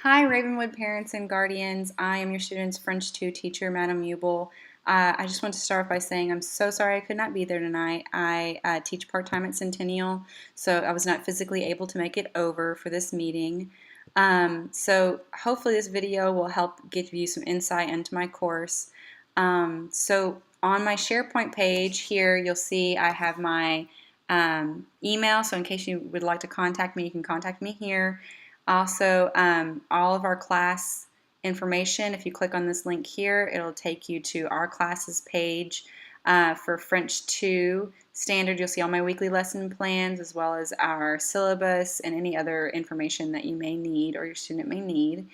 Hi, Ravenwood parents and guardians. I am your student's French 2 teacher, Madam Uebel. I just want to start off by saying I'm so sorry I could not be there tonight. I teach part-time at Centennial, so I was not physically able to make it over for this meeting. So hopefully this video will help give you some insight into my course. So on my SharePoint page here, you'll see I have my email, so in case you would like to contact me, you can contact me here. Also, all of our class information, if you click on this link here, it'll take you to our classes page. For French 2 standard, you'll see all my weekly lesson plans as well as our syllabus and any other information that you may need or your student may need.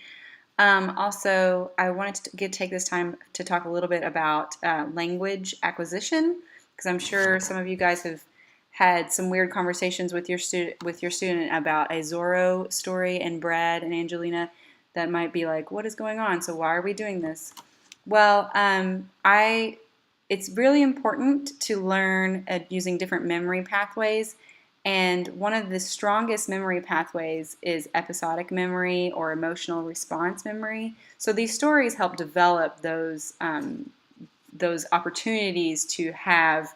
Also, I wanted to take this time to talk a little bit about language acquisition, because I'm sure some of you guys have had some weird conversations with your student about a Zorro story, and Brad and Angelina that might be like, what is going on? So why are we doing this? Well, it's really important to learn using different memory pathways, and one of the strongest memory pathways is episodic memory or emotional response memory. So these stories help develop those opportunities to have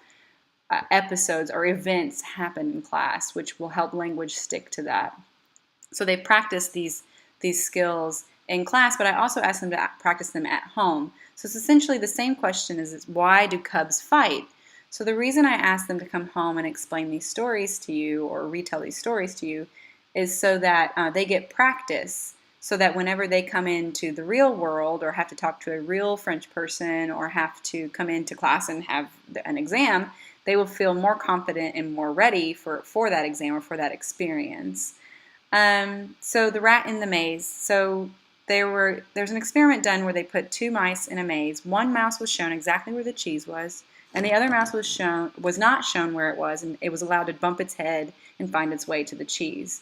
episodes or events happen in class, which will help language stick to that. So they practice these skills in class, but I also ask them to practice them at home. So it's essentially the same question as why do cubs fight? So the reason I ask them to come home and explain these stories to you or retell these stories to you is so that they get practice, so that whenever they come into the real world or have to talk to a real French person or have to come into class and have an exam, they will feel more confident and more ready for that exam or for that experience. So the rat in the maze. So there's an experiment done where they put two mice in a maze. One mouse was shown exactly where the cheese was, and the other mouse was not shown where it was, and it was allowed to bump its head and find its way to the cheese.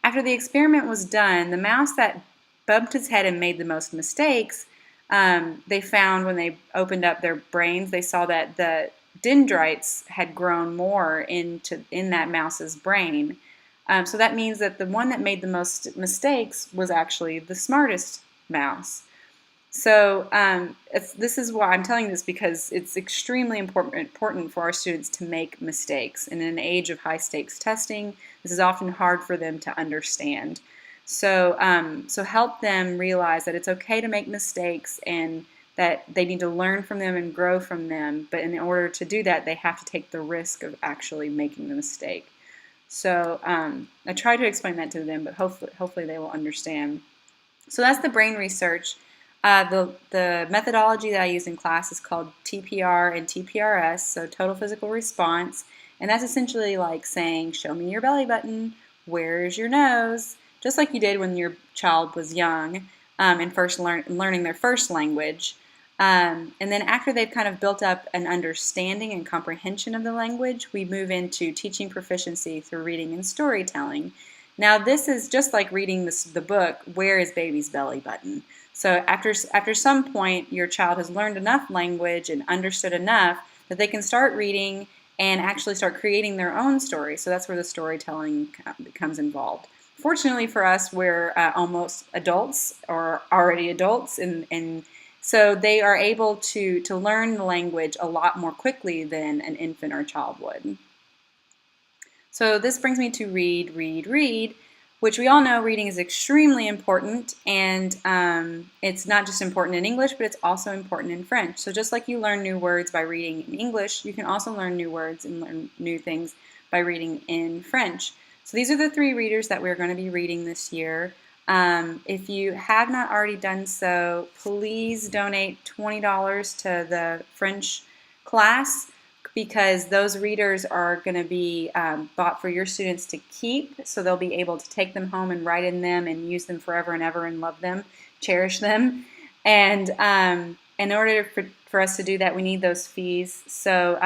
After the experiment was done, the mouse that bumped its head and made the most mistakes, they found when they opened up their brains, they saw that the dendrites had grown more in that mouse's brain. So that means that the one that made the most mistakes was actually the smartest mouse. So this is why I'm telling this, because it's extremely important for our students to make mistakes. And in an age of high stakes testing, this is often hard for them to understand. So, so help them realize that it's okay to make mistakes and that they need to learn from them and grow from them. But in order to do that, they have to take the risk of actually making the mistake. So I try to explain that to them, but hopefully they will understand. So that's the brain research. The methodology that I use in class is called TPR and TPRS, so total physical response. And that's essentially like saying, show me your belly button, where's your nose? Just like you did when your child was young and first learning their first language. And then after they've kind of built up an understanding and comprehension of the language, we move into teaching proficiency through reading and storytelling. Now this is just like reading the book, Where is Baby's Belly Button? So after some point, your child has learned enough language and understood enough that they can start reading and actually start creating their own story. So that's where the storytelling becomes involved. Fortunately for us, we're almost adults or already adults, and so they are able to learn the language a lot more quickly than an infant or child would. So this brings me to read, read, read, which we all know reading is extremely important, and it's not just important in English, but it's also important in French. So just like you learn new words by reading in English, you can also learn new words and learn new things by reading in French. So these are the three readers that we're going to be reading this year. If you have not already done so, please donate $20 to the French class, because those readers are going to be bought for your students to keep, so they'll be able to take them home and write in them and use them forever and ever and love them, cherish them. And in order for us to do that, we need those fees. So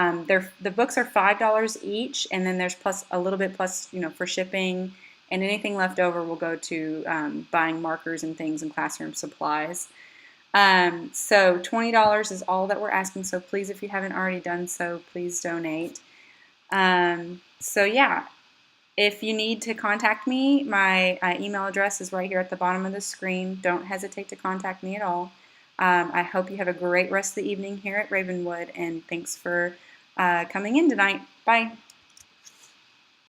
the books are $5 each, and then there's plus a little bit plus, for shipping, and anything left over will go to buying markers and things and classroom supplies. So $20 is all that we're asking, so please, if you haven't already done so, please donate. So yeah, If you need to contact me, my email address is right here at the bottom of the screen. Don't hesitate to contact me at all. I hope you have a great rest of the evening here at Ravenwood, and thanks for coming in tonight. Bye.